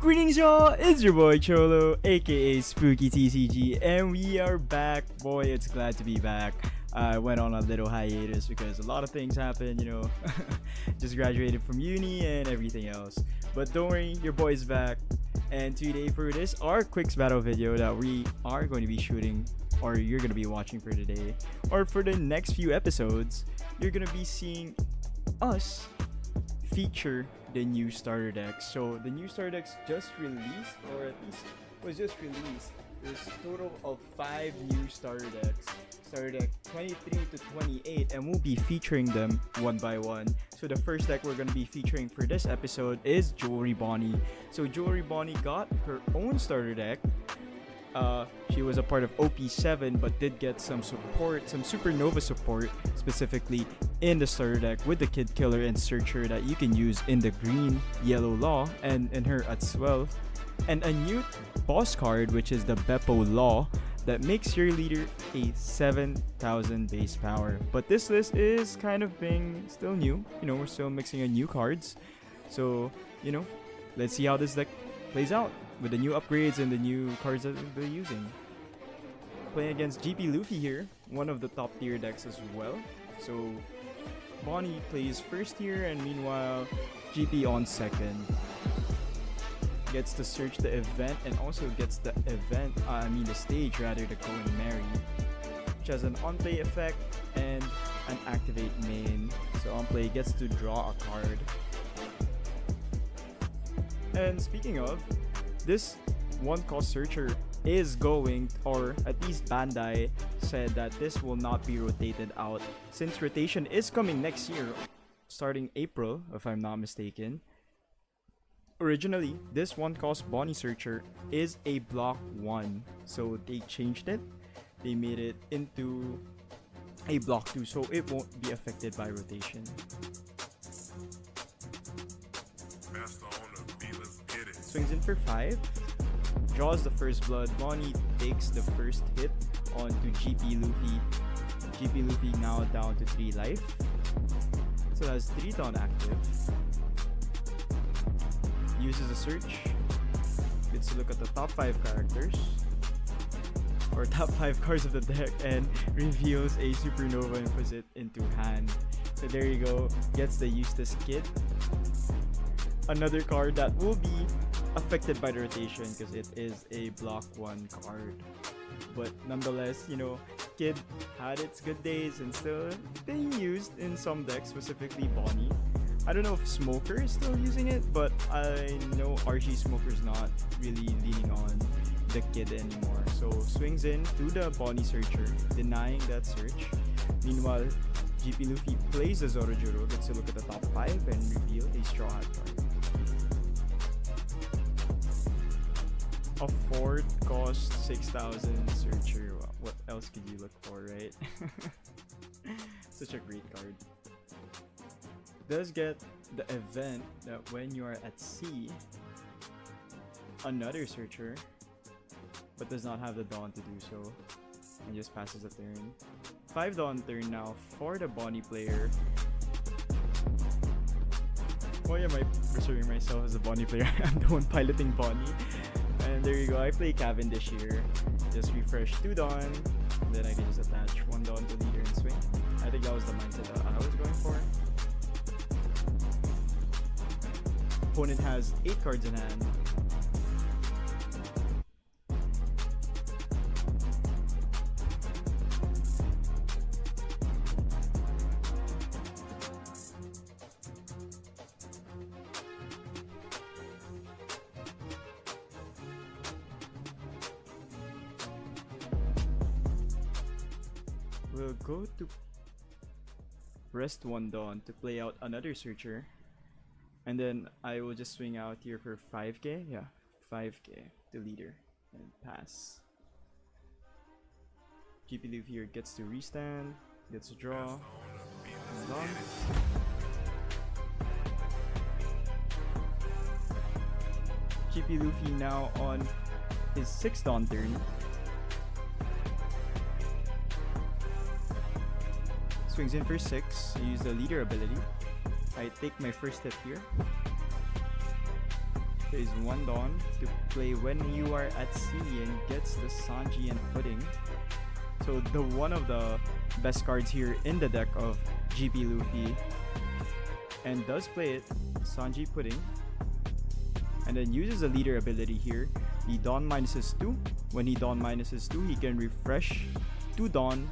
Greetings y'all, it's your boy Cholo, aka Spooky TCG, and we are back. Boy, it's glad to be back. I went on a little hiatus because a lot of things happened, just graduated from uni and everything else. But don't worry, your boy's back. And today for this, our Quicks Battle video that we are going to be shooting, or you're going to be watching for today, or for the next few episodes, you're going to be seeing us feature the new starter decks. So the new starter decks just released, or at least was just released. There's a total of 5 new starter decks. Starter deck 23 to 28, and we'll be featuring them one by one. So the first deck we're going to be featuring for this episode is Bonney. So Bonney got her own starter deck. She was a part of OP7 but did get some support, some Supernova support, specifically in the starter deck with the Kid Killer and Searcher that you can use in the green, yellow Law, and in her as well. And a new boss card, which is the Beppo Law, that makes your leader a 7,000 base power. But this list is kind of being still new. We're still mixing in new cards. So, let's see how this deck plays out with the new upgrades and the new cards that we'll be using. Playing against GP Luffy here, one of the top tier decks as well. So Bonney plays first tier, and meanwhile GP on second. Gets to search the event and also gets the stage rather, to go and marry, which has an on-play effect and an activate main. So on play gets to draw a card. And speaking of, this one cost Searcher is going, or at least Bandai said that this will not be rotated out since rotation is coming next year, starting April if I'm not mistaken. Originally, this one cost Bonney Searcher is a block 1, so they changed it. They made it into a block 2, so it won't be affected by rotation. Swings in for 5, draws the first blood. Bonney takes the first hit onto GP Luffy. GP Luffy now down to 3 life, so that's 3 down active. Uses a search, gets to look at the top 5 characters, or top 5 cards of the deck, and reveals a Supernova and puts it into hand. So there you go, gets the Eustace Kid. Another card that will be affected by the rotation because it is a block 1 card. But nonetheless, Kid had its good days and still being used in some decks, specifically Bonney. I don't know if Smoker is still using it, but I know RG Smoker's not really leaning on the Kid anymore. So swings in to the Bonney Searcher, denying that search. Meanwhile, GP Luffy plays the Zorojuro, gets to look at the top 5 and reveal a Straw Hat card. A 4th cost 6,000 Searcher. What else could you look for, right? Such a great card. Does get the event that when you are at sea, another Searcher, but does not have the Dawn to do so, and just passes a turn. 5 Dawn turn now for the Bonney player. Why am I pursuing myself as a Bonney player? I'm the one piloting Bonney. And there you go, I play Cavendish here. Just refresh 2 Dawn, and then I can just attach 1 Dawn to leader and swing. I think that was the mindset that I was going for. Opponent has 8 cards in hand. We'll go to rest 1 Dawn to play out another Searcher. And then I will just swing out here for 5k. Yeah, 5k to leader and pass. GP Luffy here gets to restand, gets to draw. And done. GP Luffy now on his 6th Dawn turn. Swings in for 6, use the leader ability. I take my first hit here. Plays 1 Dawn to play when you are at sea and gets the Sanji and Pudding. So the one of the best cards here in the deck of GP Luffy. And does play it, Sanji Pudding. And then uses a leader ability here. He Dawn minuses 2. When he Dawn minuses 2, he can refresh 2 Dawn.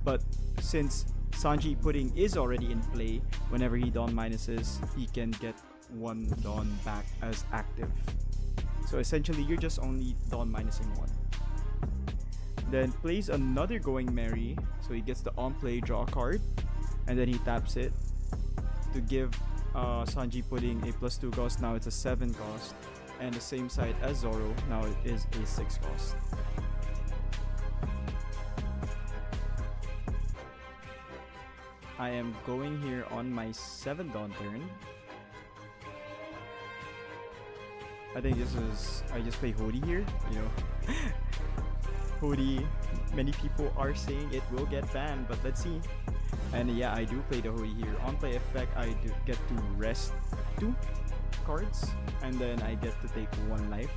But since Sanji Pudding is already in play, whenever he Dawn minuses, he can get 1 Dawn back as active. So essentially, you're just only Dawn minusing 1. Then plays another Going Merry. So he gets the on play, draw a card. And then he taps it to give Sanji Pudding a +2 cost. Now it's a 7 cost. And the same side as Zoro. Now it is a 6 cost. I am going here on my 7 Dawn turn. I think this is... I just play Hody here, you know. Hody, many people are saying it will get banned, but let's see. And yeah, I do play the Hody here. On play effect, I do get to rest 2 cards, and then I get to take 1 life.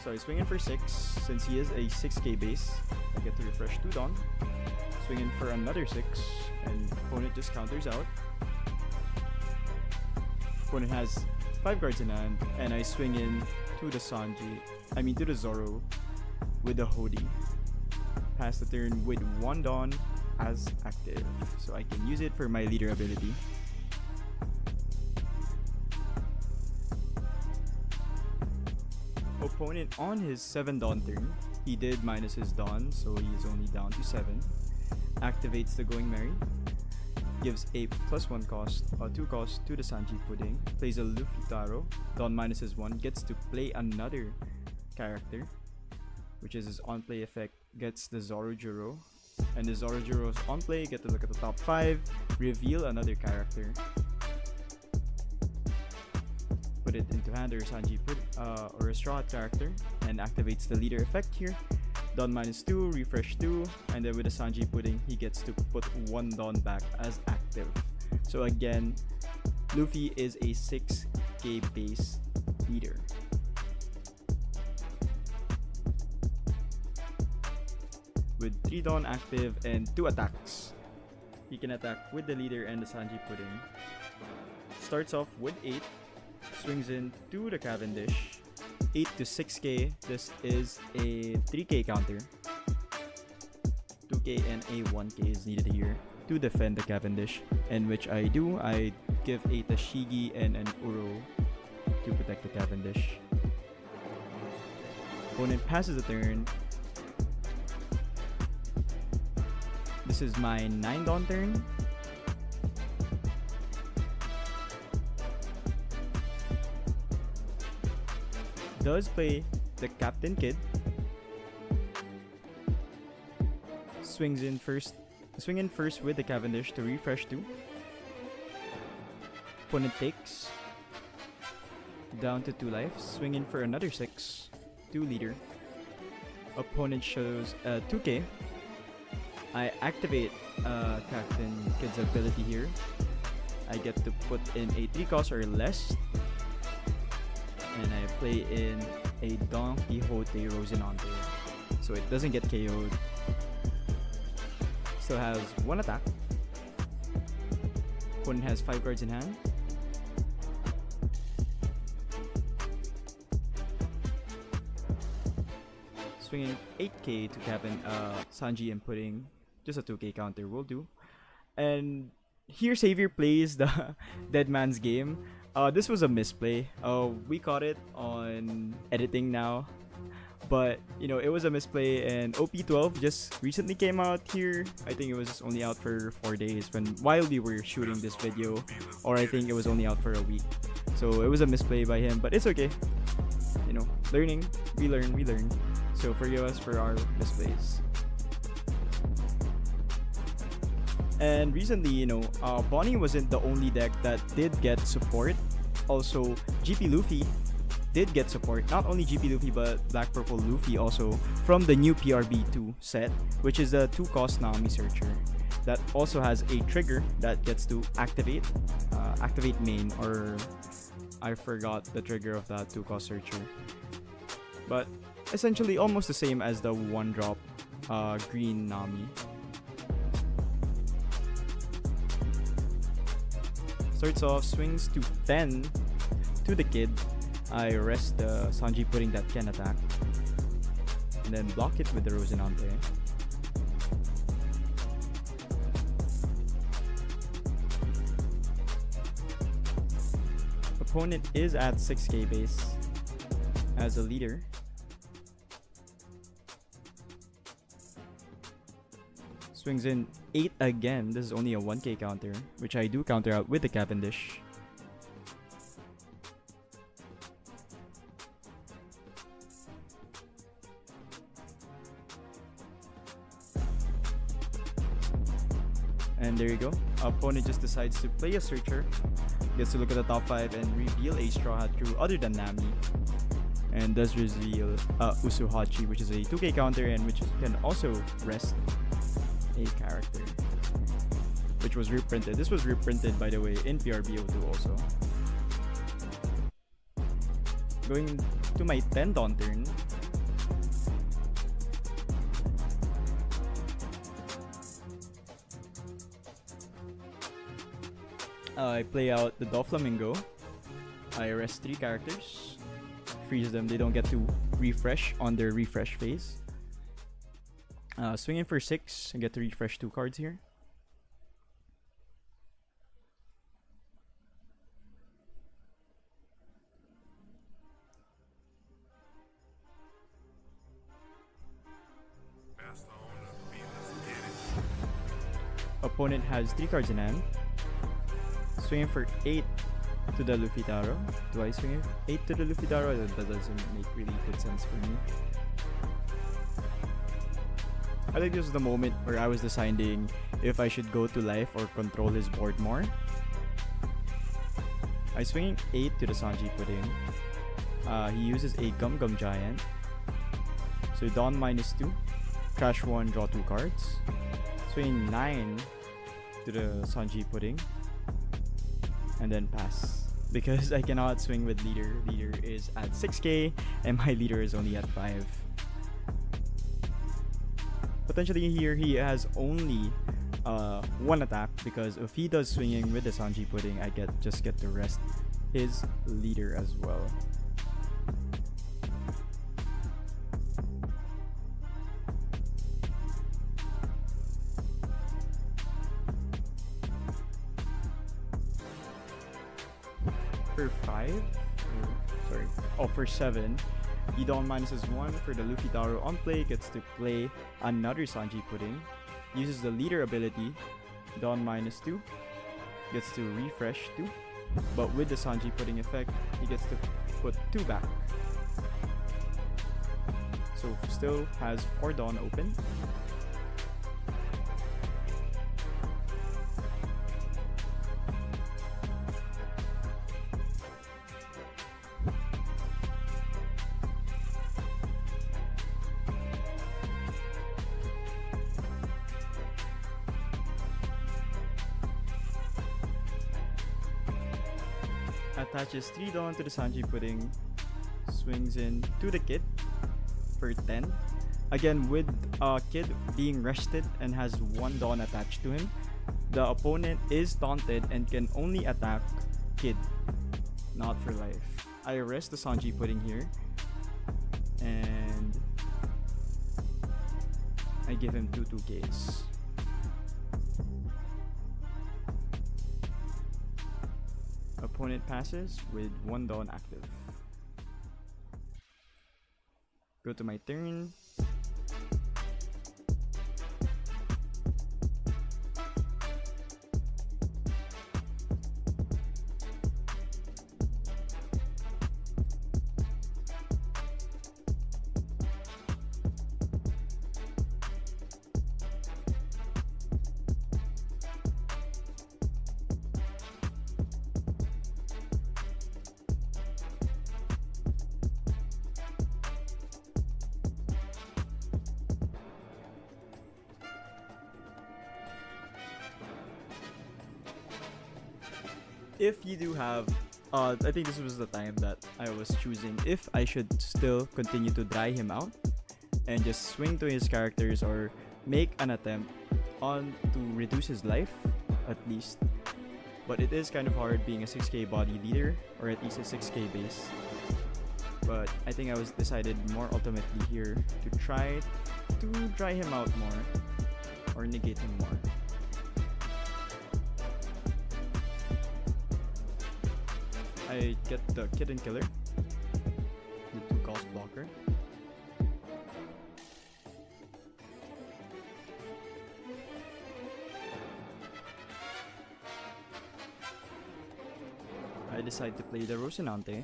So I swing in for 6. Since he is a 6k base, I get to refresh 2 Dawn. Swing in for another 6, and opponent just counters out. Opponent has 5 cards in hand, and I swing in to the to the Zoro with the Hody. Pass the turn with 1 Dawn as active, so I can use it for my leader ability. Opponent on his 7 Dawn turn, he did minus his Dawn, so he is only down to 7. Activates the Going Merry. Gives a +1 cost, 2 cost to the Sanji Pudding. Plays a Luffy Taro. Dawn minuses 1. Gets to play another character, which is his on play effect. Gets the Zorojuro. And the Zorojuro's on play, get to look at the top 5. Reveal another character. Put it into hand or Sanji or a Straw Hat character. And activates the leader effect here. Dawn -2, refresh 2, and then with the Sanji Pudding, he gets to put 1 Dawn back as active. So again, Luffy is a 6k base leader. With 3 Dawn active and 2 attacks. He can attack with the leader and the Sanji Pudding. Starts off with 8, swings in to the Cavendish. 8 to 6k, this is a 3k counter. 2k and a 1k is needed here to defend the Cavendish, and which I do. I give a Tashigi and an Uro to protect the Cavendish. Opponent passes the turn. This is my 9 Dawn turn. Does play the Captain Kid. Swing in first with the Cavendish to refresh 2. Opponent takes. Down to 2 life. Swing in for another 6. 2 leader. Opponent shows 2k. I activate Captain Kid's ability here. I get to put in a 3 cost or less. And I play in a Don Quixote Rosinante, so it doesn't get KO'd. Still has 1 attack. Opponent has 5 cards in hand. Swinging 8k to Sanji and Pudding. Just a 2k counter will do. And here Xavier plays the Dead Man's Game. This was a misplay. We caught it on editing now, but you know, it was a misplay, and OP12 just recently came out here. I think it was only out for 4 days while we were shooting this video, or I think it was only out for a week. So it was a misplay by him, but it's okay. You know, learning, we learn. So forgive us for our misplays. And recently, you know, Bonney wasn't the only deck that did get support. Also, GP Luffy did get support. Not only GP Luffy, but Black Purple Luffy also from the new PRB2 set, which is a 2-cost Nami Searcher. That also has a trigger that gets to activate main, or I forgot the trigger of that 2-cost searcher. But essentially almost the same as the 1-drop green Nami. Starts off, swings to 10 to the kid. I rest the Sanji Pudding that can attack. And then block it with the Rosinante. Opponent is at 6k base as a leader. Swings in 8 again. This is only a 1k counter, which I do counter out with the Cavendish. And there you go. Opponent just decides to play a Searcher. Gets to look at the top 5 and reveal a Straw Hat crew other than Nami. And does reveal Usuhachi, which is a 2k counter and which can also rest a character. Which was reprinted. This was reprinted, by the way, in PRBO2 also. Going to my 10 Dawn turn. I play out the Doflamingo. I rest 3 characters. Freeze them. They don't get to refresh on their refresh phase. Swinging for 6. I get to refresh 2 cards here. Opponent has 3 cards in hand. Swinging for 8 to the Luffy Taro. Do I swing 8 to the Luffy Taro? That doesn't make really good sense for me. I think this was the moment where I was deciding if I should go to life or control his board more. I swing 8 to the Sanji Pudding. He uses a Gum Gum Giant. So Dawn -2. Crash 1, draw 2 cards. Swing 9 to the Sanji Pudding. And then pass. Because I cannot swing with leader. Leader is at 6k and my leader is only at 5. Potentially here he has only 1 attack, because if he does swinging with the Sanji Pudding, I just get to rest his leader as well. For 5, sorry, for 7, he Dawn -1 for the Luffy Taro on play, gets to play another Sanji Pudding, uses the leader ability, Dawn -2, gets to refresh 2, but with the Sanji Pudding effect, he gets to put 2 back. So still has 4 Dawn open. Attaches 3 Dawn to the Sanji Pudding. Swings in to the kid for 10. Again, with kid being rested and has 1 Dawn attached to him, the opponent is taunted and can only attack kid, not for life. I rest the Sanji Pudding here. And I give him 2 2Ks. Opponent passes with 1 Dawn active. Go to my turn. If you do have I think this was the time that I was choosing if I should still continue to dry him out and just swing to his characters or make an attempt on to reduce his life at least. But it is kind of hard being a 6k body leader, or at least a 6k base. But I think I was decided more ultimately here to try to dry him out more or negate him more. I get the Kitten Killer, the 2 cost blocker. I decide to play the Rocinante.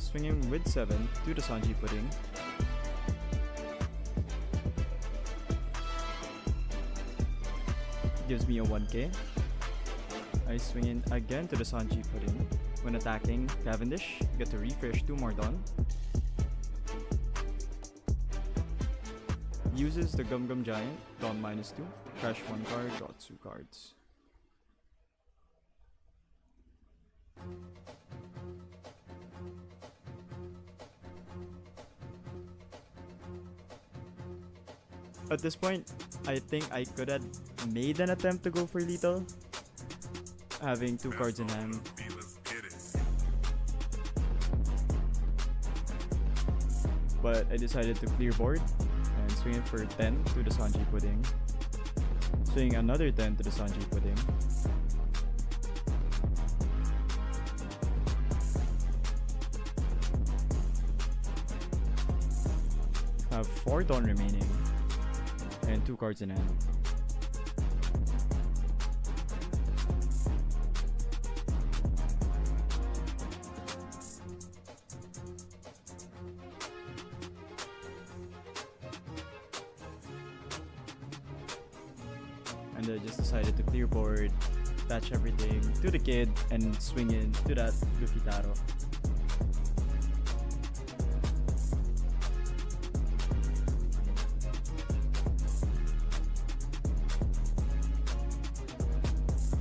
Swinging with 7 to the Sanji Pudding. Gives me a 1k. I swing in again to the Sanji Pudding. When attacking Cavendish, get to refresh 2 more Dawn. Uses the Gum Gum Giant, Dawn -2, crash 1 card, draw 2 cards. At this point, I think I could have made an attempt to go for lethal, having 2 cards in hand. But I decided to clear board and swing it for 10 to the Sanji Pudding. Swing another 10 to the Sanji Pudding. Have 4 Dawn remaining and 2 cards in hand. And I just decided to clear board, attach everything to the kid, and swing in to that Luffy Taro.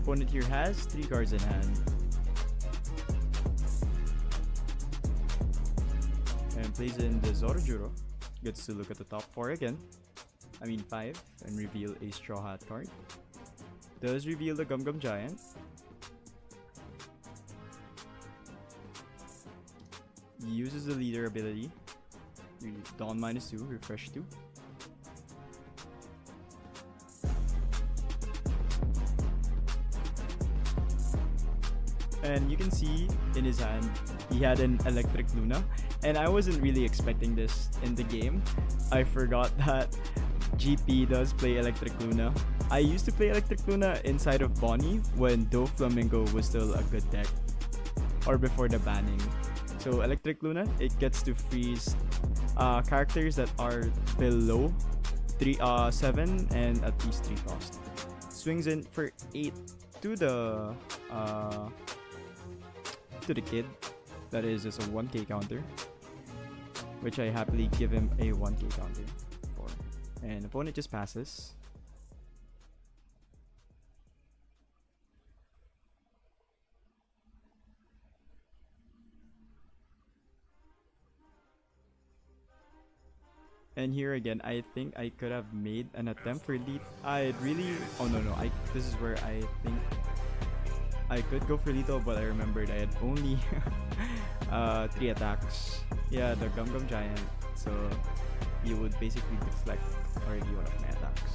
Opponent here has 3 cards in hand. And plays in the Zorojuro. Gets to look at the top 4 again. I mean 5, and reveal a Straw Hat card. Does reveal the Gum Gum Giant. Uses the leader ability. Dawn -2, refresh 2. And you can see in his hand, he had an Electric Luna. And I wasn't really expecting this in the game. I forgot that GP does play Electric Luna. I used to play Electric Luna inside of Bonney when Doflamingo was still a good deck, or before the banning. So Electric Luna, it gets to freeze characters that are below 7 and at least 3 cost. Swings in for 8 to the kid. That is just a 1k counter, which I happily give him a 1k counter for. And opponent just passes. And here again, I think I could have made an attempt for lead. Oh no, this is where I think I could go for lethal, but I remembered I had only 3 attacks. Yeah, the Gum Gum Giant, so you would basically deflect already one of my attacks.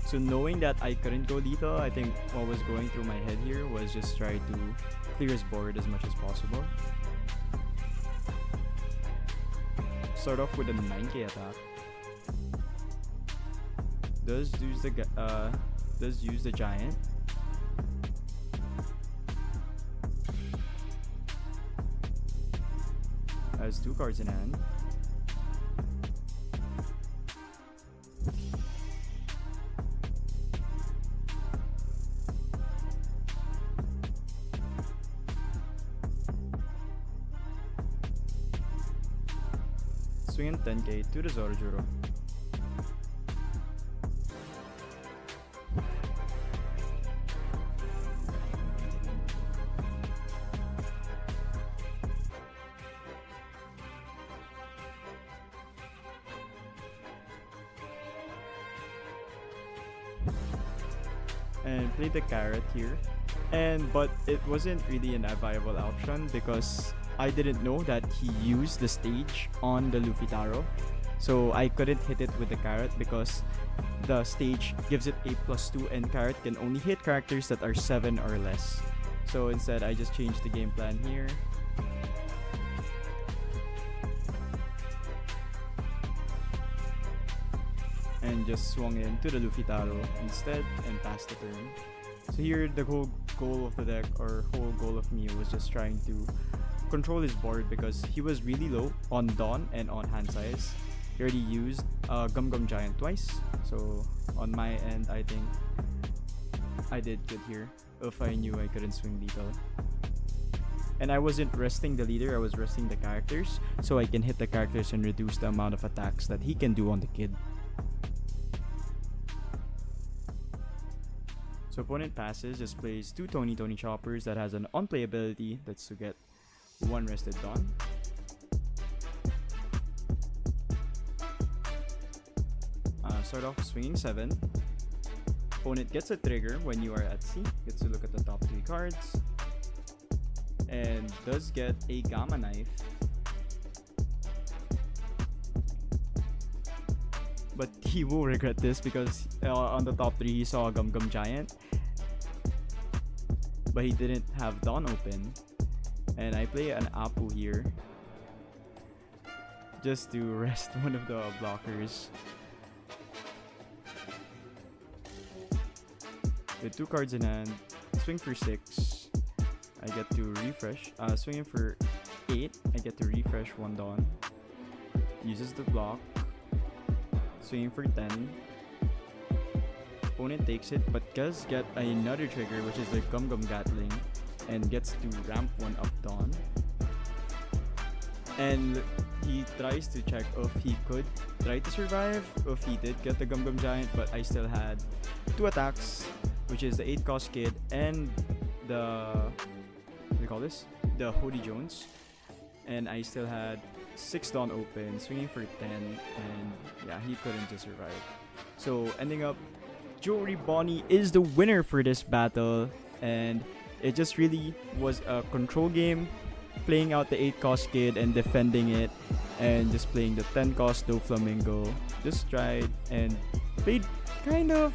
So knowing that I couldn't go lethal, I think what was going through my head here was just try to clear his board as much as possible. Start off with a 9k attack. Does use the giant. Has 2 cards in hand. swinging 10k to the Zorojuro. And played the carrot here, but it wasn't really a viable option because I didn't know that he used the stage on the Luffy Taro, so I couldn't hit it with the carrot because the stage gives it A+2 and carrot can only hit characters that are 7 or less. So instead I just changed the game plan here. And just swung into the Luffy Taro instead and passed the turn. So here the whole goal of the deck, or whole goal of me, was just trying to control his board because he was really low on Dawn and on hand size. He already used Gum Gum Giant twice, so on my end I think I did good here if I knew I couldn't swing lethal. And I wasn't resting the leader, I was resting the characters so I can hit the characters and reduce the amount of attacks that he can do on the kid. So opponent passes, just plays 2 Tony Choppers that has an on-play ability, that's to get 1 rested Dawn. Start off swinging 7. Opponent gets a trigger when you are at sea, gets to look at the top 3 cards, and does get a Gamma Knife. But he will regret this because on the top 3 he saw a Gum Gum Giant, but he didn't have Dawn open. And I play an Apu here just to rest one of the blockers. With 2 cards in hand, swing for 6. I get to refresh. Swinging for 8, I get to refresh 1 Dawn. Uses the block. Swinging for 10. Opponent takes it, but does get another trigger, which is the Gum Gum Gatling, and gets to ramp 1 up Dawn. And he tries to check if he could try to survive, if he did get the Gum Gum Giant, but I still had 2 attacks, which is the 8 cost kid and the, what do you call this? The Hody Jones. And I still had 6 Dawn open, swinging for 10, and yeah, he couldn't just survive. So ending up, Jewelry Bonney is the winner for this battle, and it just really was a control game, playing out the 8 cost kid and defending it, and just playing the 10 cost Doflamingo. Just tried and played kind of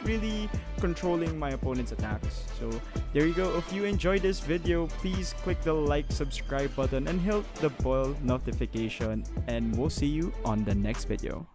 really controlling my opponent's attacks. So there you go. If you enjoyed this video, please click the like, subscribe button and hit the bell notification, and we'll see you on the next video.